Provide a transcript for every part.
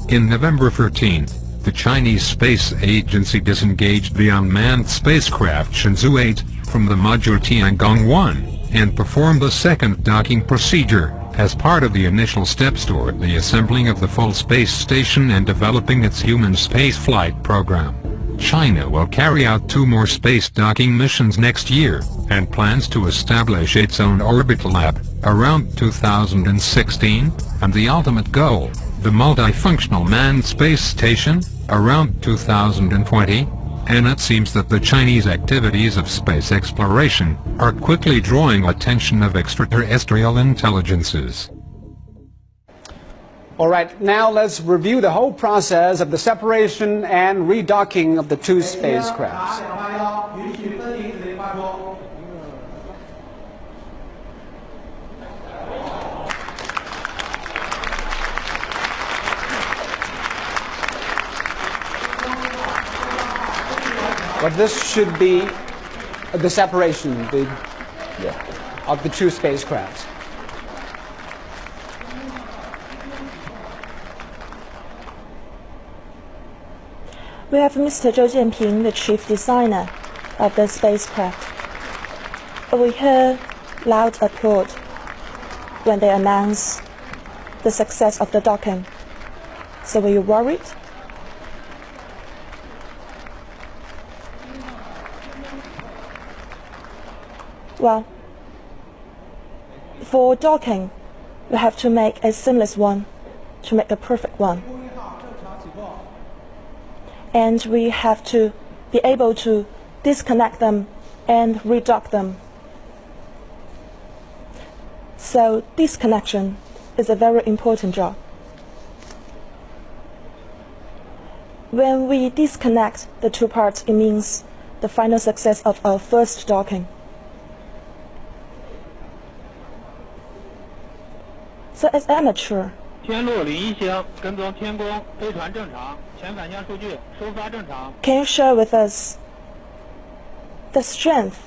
In November 14th, the Chinese Space Agency disengaged the unmanned spacecraft Shenzhou 8 from the module Tiangong-1 and performed a second docking procedure as part of the initial steps toward the assembling of the full space station and developing its human spaceflight program. China will carry out 2 more space docking missions next year, and plans to establish its own orbital lab around 2016, and the ultimate goal, the multifunctional manned space station, around 2020. And it seems that the Chinese activities of space exploration are quickly drawing attention of extraterrestrial intelligences. All right, now let's review the whole process of the separation and redocking of the 2 spacecrafts. But this should be the separation of the 2 spacecrafts. We have Mr. Zhou Jianping, the chief designer of the spacecraft. We hear loud applause when they announce the success of the docking. So were you worried? Well, for docking, we have to make a seamless one, to make a perfect one. And we have to be able to disconnect them and redock them. So disconnection is a very important job. When we disconnect the 2 parts, it means the final success of our first docking. So as amateur, can you share with us the strength?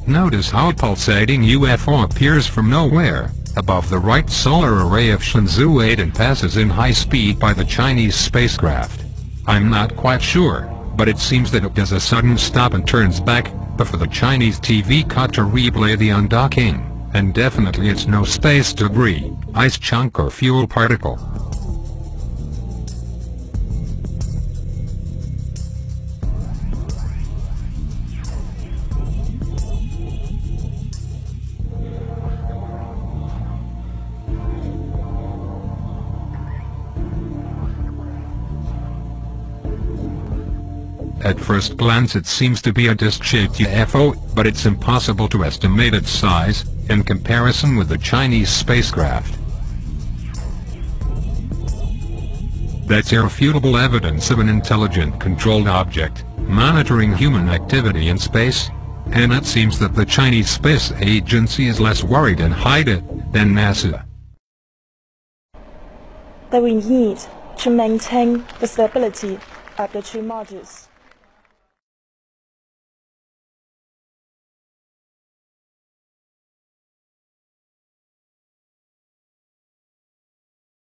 Notice how a pulsating UFO appears from nowhere, above the right solar array of Shenzhou 8 and passes in high speed by the Chinese spacecraft. I'm not quite sure, but it seems that it does a sudden stop and turns back, before the Chinese TV cut to replay the undocking. And definitely it's no space debris, ice chunk or fuel particle. At first glance it seems to be a disc-shaped UFO, but it's impossible to estimate its size in comparison with the Chinese spacecraft. That's irrefutable evidence of an intelligent controlled object, monitoring human activity in space, and it seems that the Chinese Space Agency is less worried and hide it than NASA. That we need to maintain the stability of the 2 modules.